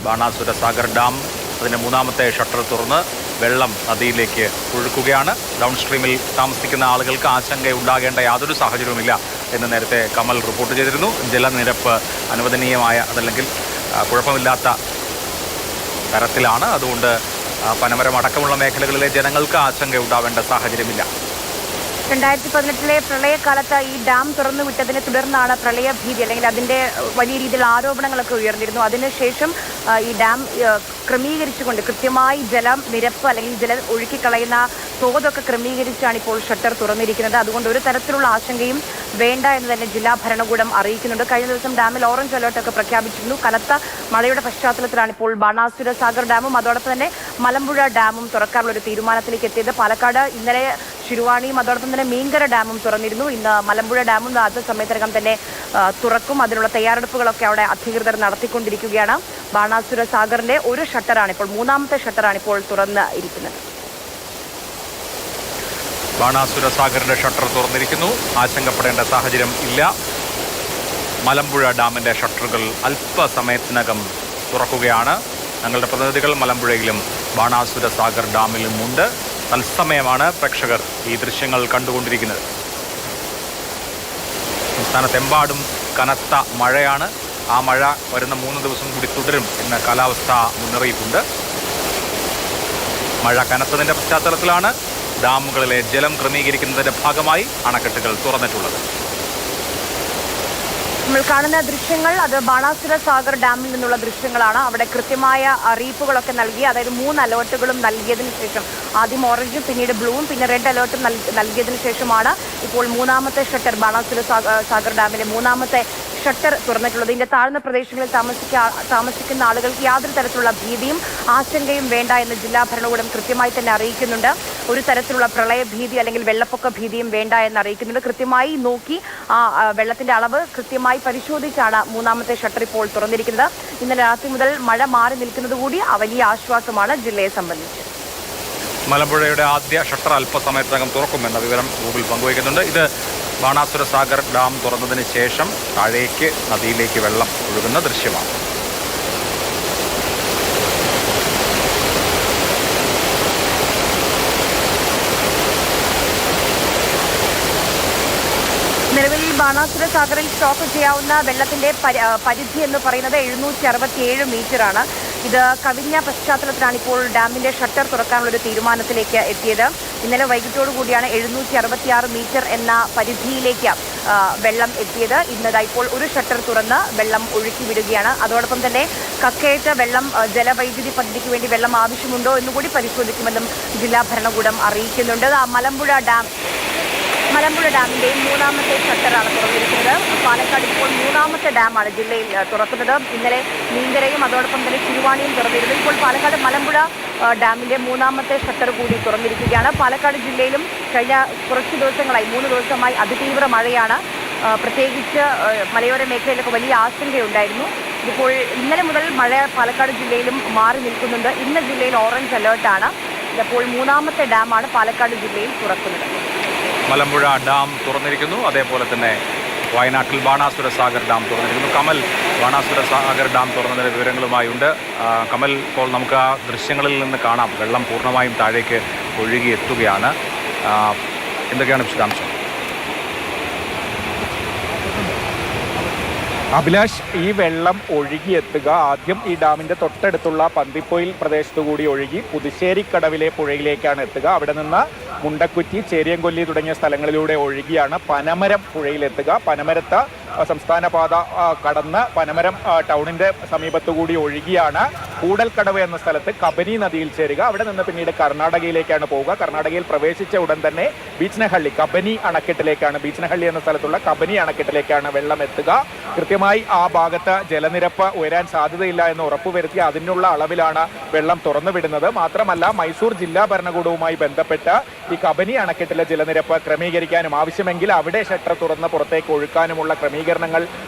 Banasura Sagar dam അതിൻ്റെ മൂന്നാമത്തെ shutter തുറന്ന് വെള്ളം നദിയിലേക്ക് ഒഴുക്കുകയാണ്. ഡൗൺ സ്ട്രീമിൽ താമസിക്കുന്ന ആളുകൾക്ക് ആശങ്കയുണ്ടാകേണ്ട യാതൊരു സാഹചര്യവുമില്ല എന്ന് നേരത്തെ കമൽ റിപ്പോർട്ട് ചെയ്തിരുന്നു. ജലനിരപ്പ് അനുവദനീയമായ അതല്ലെങ്കിൽ കുഴപ്പമില്ലാത്ത തരത്തിലാണ്. അതുകൊണ്ട് പനമരം അടക്കമുള്ള മേഖലകളിലെ ജനങ്ങൾക്ക് ആശങ്കയുണ്ടാവേണ്ട സാഹചര്യമില്ല. 2018 പ്രളയകാലത്ത് ഈ ഡാം തുറന്നുവിട്ടതിനെ തുടർന്നാണ് പ്രളയഭീതി അല്ലെങ്കിൽ അതിൻ്റെ വലിയ രീതിയിൽ ആരോപണങ്ങളൊക്കെ ഉയർന്നിരുന്നു. അതിനുശേഷം ഈ ഡാം ക്രമീകരിച്ചുകൊണ്ട് കൃത്യമായി ജലം നിരപ്പ് അല്ലെങ്കിൽ ജലം ഒഴുക്കിക്കളയുന്ന തോതൊക്കെ ക്രമീകരിച്ചാണ് ഇപ്പോൾ ഷട്ടർ തുറന്നിരിക്കുന്നത്. അതുകൊണ്ട് ഒരു തരത്തിലുള്ള ആശങ്കയും വേണ്ട എന്ന് തന്നെ ജില്ലാ ഭരണകൂടം അറിയിക്കുന്നുണ്ട്. കഴിഞ്ഞ ദിവസം ഡാമിൽ ഓറഞ്ച് അലേർട്ടൊക്കെ പ്രഖ്യാപിച്ചിരുന്നു. കനത്ത മഴയുടെ പശ്ചാത്തലത്തിലാണ് ഇപ്പോൾ ബാണാസുര സാഗർ ഡാമും അതോടൊപ്പം തന്നെ മലമ്പുഴ ഡാമും തുറക്കാനുള്ള ഒരു തീരുമാനത്തിലേക്ക് എത്തിയത്. പാലക്കാട് ഇന്നലെ ശിരുവാണിയും അതോടൊപ്പം തന്നെ മീങ്കര ഡാമും തുറന്നിരുന്നു. ഇന്ന് മലമ്പുഴ ഡാമും ആദ്യ സമയത്തിനകം തന്നെ തുറക്കും. അതിനുള്ള തയ്യാറെടുപ്പുകളൊക്കെ അവിടെ അധികൃതർ നടത്തിക്കൊണ്ടിരിക്കുകയാണ്. ബാണാസുര സാഗറിന്റെ ഒരു ഷട്ടറാണ് ഇപ്പോൾ, മൂന്നാമത്തെ ഷട്ടറാണ് ഇപ്പോൾ തുറന്ന് ഇരിക്കുന്നത്. ബാണാസുര സാഗറിന്റെ ഷട്ടർ തുറന്നിരിക്കുന്നു. ആശങ്കപ്പെടേണ്ട സാഹചര്യം ഇല്ല. മലമ്പുഴ ഡാമിന്റെ ഷട്ടറുകൾ അല്പസമയത്തിനകം തുറക്കുകയാണ്. ഞങ്ങളുടെ പ്രതിനിധികൾ മലമ്പുഴയിലും ബാണാസുര സാഗർ ഡാമിലുമുണ്ട്. തത്സമയമാണ് പ്രേക്ഷകർ ഈ ദൃശ്യങ്ങൾ കണ്ടുകൊണ്ടിരിക്കുന്നത്. സംസ്ഥാനത്തെമ്പാടും കനത്ത മഴയാണ്. ആ മഴ വരുന്ന 3 ദിവസം കൂടി തുടരും എന്ന കാലാവസ്ഥാ മുന്നറിയിപ്പുണ്ട്. മഴ കനത്തതിൻ്റെ പശ്ചാത്തലത്തിലാണ് ഡാമുകളിലെ ജലം ക്രമീകരിക്കുന്നതിൻ്റെ ഭാഗമായി അണക്കെട്ടുകൾ തുറന്നിട്ടുള്ളത്. നമ്മൾ കാണുന്ന ദൃശ്യങ്ങൾ അത് ബാണാസുര സാഗർ ഡാമിൽ നിന്നുള്ള ദൃശ്യങ്ങളാണ്. അവിടെ കൃത്യമായ അറിയിപ്പുകളൊക്കെ നൽകി, അതായത് 3 അലേർട്ടുകളും നൽകിയതിനു ശേഷം, ആദ്യം ഓറഞ്ചും പിന്നീട് ബ്ലൂവും പിന്നെ റെഡ് അലേർട്ടും നൽകിയതിനു ശേഷമാണ് ഇപ്പോൾ മൂന്നാമത്തെ ഷട്ടർ, ബാണാസുര സാഗർ ഡാമിലെ മൂന്നാമത്തെ ഷട്ടർ തുറന്നിട്ടുള്ളത്. ഇതിന്റെ താഴ്ന്ന പ്രദേശങ്ങളിൽ താമസിക്കുന്ന ആളുകൾക്ക് യാതൊരു തരത്തിലുള്ള ഭീതിയും ആശങ്കയും വേണ്ട എന്ന് ജില്ലാ ഭരണകൂടം കൃത്യമായി തന്നെ അറിയിക്കുന്നുണ്ട്. ഒരു തരത്തിലുള്ള പ്രളയഭീതി അല്ലെങ്കിൽ വെള്ളപ്പൊക്ക ഭീതിയും വേണ്ട എന്ന് അറിയിക്കുന്നുണ്ട്. കൃത്യമായി നോക്കി ആ വെള്ളത്തിന്റെ അളവ് കൃത്യമായി പരിശോധിച്ചാണ് മൂന്നാമത്തെ ഷട്ടർ ഇപ്പോൾ തുറന്നിരിക്കുന്നത്. ഇന്നലെ രാത്രി മുതൽ മഴ മാറി നിൽക്കുന്നത് കൂടി വലിയ ആശ്വാസമാണ് ജില്ലയെ സംബന്ധിച്ച്. മലമ്പുഴയുടെ ആദ്യ ഷട്ടർ അല്പസമയത്തിനകം തുറക്കുമെന്ന വിവരം ഗൂഗിൾ പങ്കുവയ്ക്കുന്നുണ്ട്. ഇത് ബാണാസുര സാഗർ ഡാം തുറന്നതിന് ശേഷം താഴേക്ക് നദിയിലേക്ക് വെള്ളം ഒഴുകുന്ന ദൃശ്യമാണ്. നിലവിൽ ബാണാസുര സാഗറിൽ സ്റ്റോക്ക് ചെയ്യാവുന്ന വെള്ളത്തിന്റെ പരിധി എന്ന് പറയുന്നത് 767 മീറ്ററാണ്. ഇത് കവിഞ്ഞ പശ്ചാത്തലത്തിലാണ് ഇപ്പോൾ ഡാമിന്റെ ഷട്ടർ തുറക്കാനുള്ള ഒരു തീരുമാനത്തിലേക്ക് എത്തിയത്. ഇന്നലെ വൈകിട്ടോടുകൂടിയാണ് 766 മീറ്റർ എന്ന പരിധിയിലേക്ക് വെള്ളം എത്തിയത്. ഇന്നതാ ഇപ്പോൾ ഒരു ഷട്ടർ തുറന്ന് വെള്ളം ഒഴുക്കി വിടുകയാണ്. അതോടൊപ്പം തന്നെ കക്കയറ്റ വെള്ളം ജലവൈദ്യുതി പദ്ധതിക്ക് വേണ്ടി വെള്ളം ആവശ്യമുണ്ടോ എന്നുകൂടി പരിശോധിക്കുമെന്നും ജില്ലാ ഭരണകൂടം അറിയിക്കുന്നുണ്ട്. മലമ്പുഴ ഡാമിന്റെയും മൂന്നാമത്തെ ഷട്ടറാണ് തുറന്നിരിക്കുന്നത്. പാലക്കാട് ഇപ്പോൾ മൂന്നാമത്തെ ഡാമാണ് ജില്ലയിൽ തുറക്കുന്നത്. ഇന്നലെ മീങ്കരയും അതോടൊപ്പം തന്നെ ശിരുവാണിയും തുറന്നിരുന്നു. ഇപ്പോൾ പാലക്കാട് മലമ്പുഴ ഡാമിന്റെ മൂന്നാമത്തെ ഷട്ടർ കൂടി തുറന്നിരിക്കുകയാണ്. പാലക്കാട് ജില്ലയിലും കഴിഞ്ഞ കുറച്ച് ദിവസങ്ങളായി 3 ദിവസമായി അതിതീവ്ര മഴയാണ്. പ്രത്യേകിച്ച് മലയോര മേഖലയിലൊക്കെ വലിയ ആശങ്കയുണ്ടായിരുന്നു. ഇപ്പോൾ ഇന്നലെ മുതൽ മഴ പാലക്കാട് ജില്ലയിലും മാറി നിൽക്കുന്നുണ്ട്. ഇന്ന് ജില്ലയിൽ ഓറഞ്ച് അലേർട്ടാണ്. ഇപ്പോൾ മൂന്നാമത്തെ ഡാമാണ് പാലക്കാട് ജില്ലയിൽ തുറക്കുന്നത്. മലമ്പുഴ ഡാം തുറന്നിരിക്കുന്നു. അതേപോലെ തന്നെ വയനാട്ടിൽ ബാണാസുര സാഗർ ഡാം തുറന്നിരിക്കുന്നു. കമൽ ബാണാസുര സാഗർ ഡാം തുറന്നതിൻ്റെ വിവരങ്ങളുമായുണ്ട്. കമൽ, ഇപ്പോൾ നമുക്ക് ആ ദൃശ്യങ്ങളിൽ നിന്ന് കാണാം വെള്ളം പൂർണ്ണമായും താഴേക്ക് ഒഴുകി എത്തുകയാണ്. എന്തൊക്കെയാണ് വിശദാംശം? അഭിലാഷ്, ഈ വെള്ളം ഒഴുകിയെത്തുക ആദ്യം ഈ ഡാമിന്റെ തൊട്ടടുത്തുള്ള പന്തിപ്പൊയിൽ പ്രദേശത്തുകൂടി ഒഴുകി പുതുശ്ശേരിക്കടവിലെ പുഴയിലേക്കാണ് എത്തുക. അവിടെ നിന്ന് മുണ്ടക്കുറ്റി, ചേരിയൻകൊല്ലി തുടങ്ങിയ സ്ഥലങ്ങളിലൂടെ ഒഴുകിയാണ് പനമരം പുഴയിലെത്തുക. പനമരത്ത് സംസ്ഥാന പാത കടന്ന് പനമരം ടൗണിന്റെ സമീപത്തുകൂടി ഒഴുകിയാണ് കൂടൽക്കടവ് എന്ന സ്ഥലത്ത് കബനി നദിയിൽ ചേരുക. അവിടെ നിന്ന് പിന്നീട് കർണാടകയിലേക്കാണ് പോവുക. കർണാടകയിൽ പ്രവേശിച്ച ഉടൻ തന്നെ ബീച്ചനഹള്ളി കബനി അണക്കെട്ടിലേക്കാണ്, ബീച്ചനഹള്ളി എന്ന സ്ഥലത്തുള്ള കബനി അണക്കെട്ടിലേക്കാണ് വെള്ളം എത്തുക. കൃത്യമായി ആ ഭാഗത്ത് ജലനിരപ്പ് ഉയരാൻ സാധ്യതയില്ല എന്ന് ഉറപ്പുവരുത്തി അതിനുള്ള അളവിലാണ് വെള്ളം തുറന്നുവിടുന്നത്. മാത്രമല്ല മൈസൂർ ജില്ലാ ഭരണകൂടവുമായി ബന്ധപ്പെട്ട് ഈ കബനി അണക്കെട്ടിലെ ജലനിരപ്പ് ക്രമീകരിക്കാനും ആവശ്യമെങ്കിൽ അവിടെ ഷട്ടർ തുറന്ന് പുറത്തേക്ക് ഒഴുക്കാനുമുള്ള ക്രമീകരണങ്ങൾ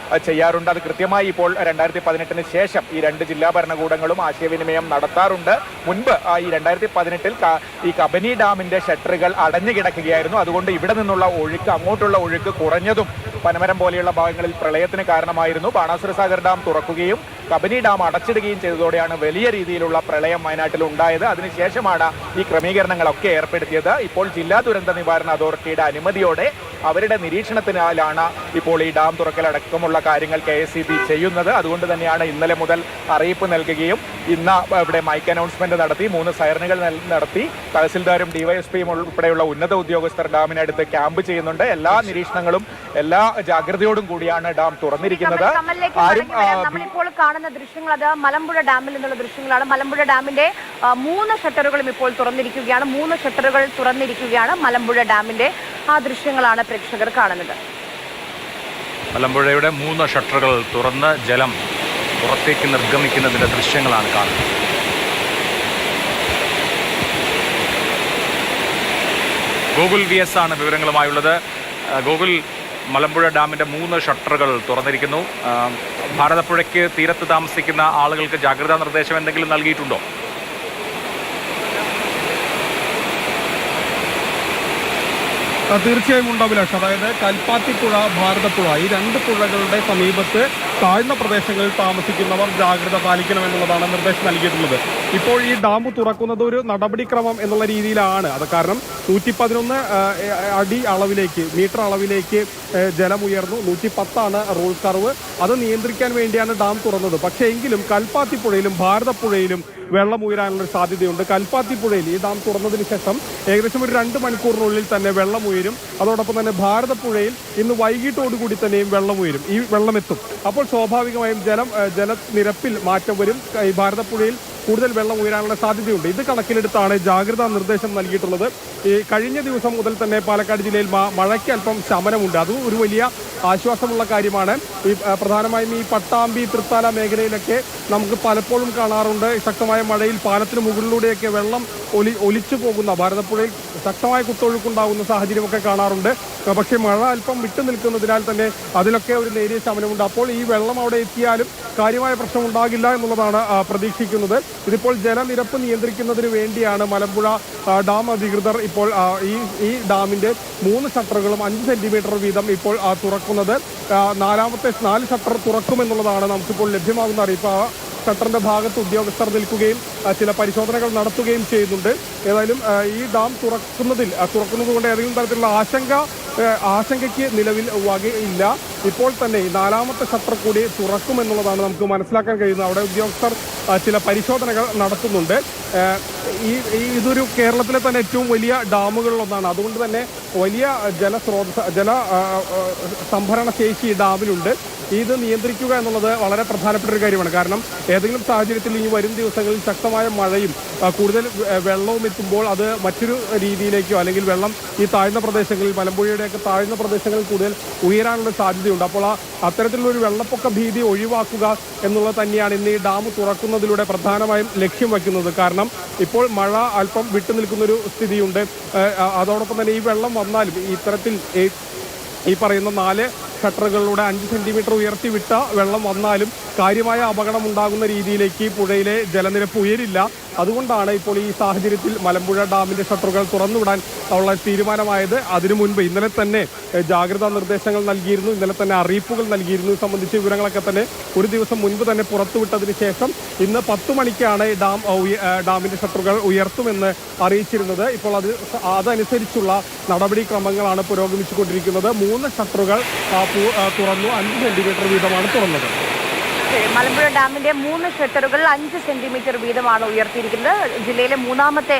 ചെയ്യാറുണ്ട്. അത് കൃത്യമായി ഇപ്പോൾ 2018 ശേഷം ഈ രണ്ട് ജില്ലാ ഭരണകൂടങ്ങളും ആശയവിനിമയം നടത്താറുണ്ട്. മുൻപ് ഈ 2018 ഈ കബനി ഡാമിന്റെ ഷട്ടറുകൾ അടഞ്ഞു കിടക്കുകയായിരുന്നു. അതുകൊണ്ട് ഇവിടെ നിന്നുള്ള ഒഴുക്ക്, അങ്ങോട്ടുള്ള ഒഴുക്ക് കുറഞ്ഞതും പനമരം പോലെയുള്ള ഭാഗങ്ങളിൽ പ്രളയത്തിന് കാരണമായിരുന്നു. ബാണാസുര സാഗർ ഡാം തുറക്കുകയും കബനി ഡാം അടച്ചിടുകയും ചെയ്തതോടെയാണ് വലിയ രീതിയിലുള്ള പ്രളയം വയനാട്ടിൽ ഉണ്ടായത്. അതിനുശേഷമാണ് ഈ ക്രമീകരണങ്ങളൊക്കെ ഏർപ്പെടുത്തിയത്. ഇപ്പോൾ ജില്ലാ ദുരന്ത നിവാരണ അതോറിറ്റിയുടെ അനുമതിയോടെ അവരുടെ നിരീക്ഷണത്തിനാലാണ് ഇപ്പോൾ ഈ ഡാം തുറക്കലടക്കമുള്ള കാര്യങ്ങൾ KSEB ചെയ്യുന്നത്. അതുകൊണ്ട് തന്നെയാണ് ഇന്നലെ മുതൽ അറിയിപ്പ് നൽകുകയും ഇന്ന് ഇവിടെ മൈക്ക് അനൗൺസ്മെന്റ് നടത്തി 3 സൈറനുകൾ നടത്തി തഹസിൽദാരും ഡിവൈഎസ്പിയും ഉൾപ്പെടെയുള്ള ഉന്നത ഉദ്യോഗസ്ഥർ ഡാമിനടുത്ത് ക്യാമ്പ് ചെയ്യുന്നുണ്ട്. എല്ലാ നിരീക്ഷണങ്ങളും എല്ലാ ജാഗ്രതയോടും കൂടിയാണ് ഡാം തുറന്നിരിക്കുന്നത്. നമ്മളിപ്പോൾ കാണുന്ന ദൃശ്യങ്ങൾ അത് മലമ്പുഴ ഡാമിൽ നിന്നുള്ള ദൃശ്യങ്ങളാണ്. മലമ്പുഴ ഡാമിന്റെ 3 ഷട്ടറുകളും ഇപ്പോൾ തുറന്നിരിക്കുകയാണ്. 3 ഷട്ടറുകൾ തുറന്നിരിക്കുകയാണ് മലമ്പുഴ ഡാമിന്റെ. ആ ദൃശ്യങ്ങളാണ് പ്രേക്ഷകർ കാണുന്നത്. മലമ്പുഴയുടെ 3 ഷട്ടറുകൾ തുറന്ന് ജലം പുറത്തേക്ക് നിർഗമിക്കുന്നതിന്റെ ദൃശ്യങ്ങളാണ് കാണുന്നത്. ഗൂഗിൾ VS ആണ് വിവരങ്ങളുമായുള്ളത്. ഗൂഗിൾ, മലമ്പുഴ ഡാമിന്റെ 3 ഷട്ടറുകൾ തുറന്നിരിക്കുന്നു. ഭാരതപ്പുഴയ്ക്ക് തീരത്ത് താമസിക്കുന്ന ആളുകൾക്ക് ജാഗ്രതാ നിർദ്ദേശം എന്തെങ്കിലും നൽകിയിട്ടുണ്ടോ? തീർച്ചയായും ഉണ്ട് അഭിലാഷ്. അതായത് കൽപ്പാത്തിപ്പുഴ, ഭാരതപ്പുഴ ഈ 2 പുഴകളുടെ സമീപത്ത് താഴ്ന്ന പ്രദേശങ്ങളിൽ താമസിക്കുന്നവർ ജാഗ്രത പാലിക്കണമെന്നുള്ളതാണ് നിർദ്ദേശം നൽകിയിട്ടുള്ളത്. ഇപ്പോൾ ഈ ഡാം തുറക്കുന്നത് ഒരു നടപടിക്രമം എന്നുള്ള രീതിയിലാണ്. അത് കാരണം 111 അടി അളവിലേക്ക്, മീറ്റർ അളവിലേക്ക് ജലം ഉയർന്നു. 110 റൂൾ കർവ്. അത് നിയന്ത്രിക്കാൻ വേണ്ടിയാണ് ഡാം തുറന്നത്. പക്ഷേ എങ്കിലും കൽപ്പാത്തിപ്പുഴയിലും ഭാരതപ്പുഴയിലും വെള്ളം ഉയരാനുള്ള സാധ്യതയുണ്ട്. കൽപ്പാത്തിപ്പുഴയിൽ ഈ ഡാം തുറന്നതിന് ശേഷം ഏകദേശം ഒരു 2 മണിക്കൂറിനുള്ളിൽ തന്നെ വെള്ളം ഉയരും. അതോടൊപ്പം തന്നെ ഭാരതപ്പുഴയിൽ ഇന്ന് വൈകിട്ടോടുകൂടി തന്നെയും വെള്ളം ഉയരും, ഈ വെള്ളമെത്തും. അപ്പോൾ സ്വാഭാവികമായും ജലനിരപ്പിൽ മാറ്റം വരും. ഈ ഭാരതപ്പുഴയിൽ കൂടുതൽ വെള്ളം ഉയരാനുള്ള സാധ്യതയുണ്ട്. ഇത് കണക്കിലെടുത്താണ് ജാഗ്രതാ നിർദ്ദേശം നൽകിയിട്ടുള്ളത്. ഈ കഴിഞ്ഞ ദിവസം മുതൽ തന്നെ പാലക്കാട് ജില്ലയിൽ മഴയ്ക്ക് അല്പം ശമനമുണ്ട്. അതും ഒരു വലിയ ആശ്വാസമുള്ള കാര്യമാണ്. ഈ പ്രധാനമായും ഈ പട്ടാമ്പി, തൃത്താല മേഖലയിലൊക്കെ നമുക്ക് പലപ്പോഴും കാണാറുണ്ട് ശക്തമായ മഴയിൽ പാലത്തിന് മുകളിലൂടെയൊക്കെ വെള്ളം ഒലിച്ചു പോകുന്ന, ഭാരതപ്പുഴയിൽ ശക്തമായ കുത്തൊഴുക്കുണ്ടാകുന്ന സാഹചര്യമൊക്കെ കാണാറുണ്ട്. പക്ഷേ മഴ അല്പം വിട്ടു നിൽക്കുന്നതിനാൽ തന്നെ അതിലൊക്കെ ഒരു നേരിയ ശമനമുണ്ട്. അപ്പോൾ ഈ വെള്ളം അവിടെ എത്തിയാലും കാര്യമായ പ്രശ്നം ഉണ്ടാകില്ല എന്നുള്ളതാണ് പ്രതീക്ഷിക്കുന്നത്. ഇതിപ്പോൾ ജലനിരപ്പ് നിയന്ത്രിക്കുന്നതിന് വേണ്ടിയാണ് മലമ്പുഴ ഡാം അധികൃതർ ഇപ്പോൾ ഈ ഡാമിന്റെ 3 ഷട്ടറുകളും 5 സെന്റിമീറ്റർ വീതം ഇപ്പോൾ തുറക്കുന്നത്. 4 ഷട്ടർ തുറക്കുമെന്നുള്ളതാണ് നമുക്കിപ്പോൾ ലഭ്യമാകുന്ന അറിയിപ്പ്. ഷട്ടറിന്റെ ഭാഗത്ത് ഉദ്യോഗസ്ഥർ നിൽക്കുകയും ചില പരിശോധനകൾ നടത്തുകയും ചെയ്യുന്നുണ്ട്. ഏതായാലും ഈ ഡാം തുറക്കുന്നത് കൊണ്ട് ഏതെങ്കിലും തരത്തിലുള്ള ആശങ്കയ്ക്ക് നിലവിൽ വകയില്ല. ഇപ്പോൾ തന്നെ 4ാമത്തെ ഷട്ടർ കൂടി തുറക്കുമെന്നുള്ളതാണ് നമുക്ക് മനസ്സിലാക്കാൻ കഴിയുന്നത്. അവിടെ ഉദ്യോഗസ്ഥർ ചില പരിശോധനകൾ നടത്തുന്നുണ്ട്. ഇതൊരു കേരളത്തിലെ തന്നെ ഏറ്റവും വലിയ ഡാമുകളിലൊന്നാണ്. അതുകൊണ്ട് തന്നെ വലിയ ജല സംഭരണ ശേഷി ഡാമിലുണ്ട്. ഇത് നിയന്ത്രിക്കുക എന്നുള്ളത് വളരെ പ്രധാനപ്പെട്ട ഒരു കാര്യമാണ്. കാരണം ഏതെങ്കിലും സാഹചര്യത്തിൽ ഈ വരും ദിവസങ്ങളിൽ ശക്തമായ മഴയും കൂടുതൽ വെള്ളവും എത്തുമ്പോൾ അത് മറ്റൊരു രീതിയിലേക്കോ, അല്ലെങ്കിൽ വെള്ളം ഈ താഴ്ന്ന പ്രദേശങ്ങളിൽ, മലമ്പുഴയുടെയൊക്കെ താഴ്ന്ന പ്രദേശങ്ങളിൽ കൂടുതൽ ഉയരാനുള്ള സാധ്യതയുണ്ട്. അപ്പോൾ അത്തരത്തിലുള്ള ഒരു വെള്ളപ്പൊക്ക ഭീതി ഒഴിവാക്കുക എന്നുള്ളത് തന്നെയാണ് ഇന്ന് ഈ ഡാം തുറക്കുന്നതിലൂടെ പ്രധാനമായും ലക്ഷ്യം വയ്ക്കുന്നത്. കാരണം ഇപ്പോൾ മഴ അല്പം വിട്ടുനിൽക്കുന്നൊരു സ്ഥിതിയുണ്ട്. അതോടൊപ്പം തന്നെ ഈ വെള്ളം വന്നാലും ഇത്തരത്തിൽ ഈ പറയുന്ന 4 ഷട്ടറുകളിലൂടെ 5 സെന്റിമീറ്റർ ഉയർത്തി വിട്ട വെള്ളം വന്നാലും കാര്യമായ അപകടം ഉണ്ടാകുന്ന രീതിയിലേക്ക് പുഴയിലെ ജലനിരപ്പ് ഉയരില്ല. അതുകൊണ്ടാണ് ഇപ്പോൾ ഈ സാഹചര്യത്തിൽ മലമ്പുഴ ഡാമിന്റെ ഷട്ടറുകൾ തുറന്നുവിടാൻ ഉള്ള തീരുമാനമായത്. അതിനു മുൻപ് ഇന്നലെ തന്നെ ജാഗ്രതാ നിർദ്ദേശങ്ങൾ നൽകിയിരുന്നു, ഇന്നലെ തന്നെ അറിയിപ്പുകൾ നൽകിയിരുന്നു. ഇത് സംബന്ധിച്ച വിവരങ്ങളൊക്കെ തന്നെ ഒരു ദിവസം മുൻപ് തന്നെ പുറത്തുവിട്ടതിന് ശേഷം ഇന്ന് 10 മണിക്കാണ് ഡാമിന്റെ ഷട്ടറുകൾ ഉയർത്തുമെന്ന് അറിയിച്ചിരുന്നത്. ഇപ്പോൾ അതനുസരിച്ചുള്ള നടപടിക്രമങ്ങളാണ് പുരോഗമിച്ചുകൊണ്ടിരിക്കുന്നത്. 3 ഷട്ടറുകൾ തുറന്നു, 5 സെന്റിമീറ്റർ വീതമാണ് തുറന്നത്. മലമ്പുഴ ഡാമിന്റെ 3 ഷട്ടറുകൾ 5 സെന്റിമീറ്റർ വീതമാണ് ഉയർത്തിയിരിക്കുന്നത്. ജില്ലയിലെ 3ാമത്തെ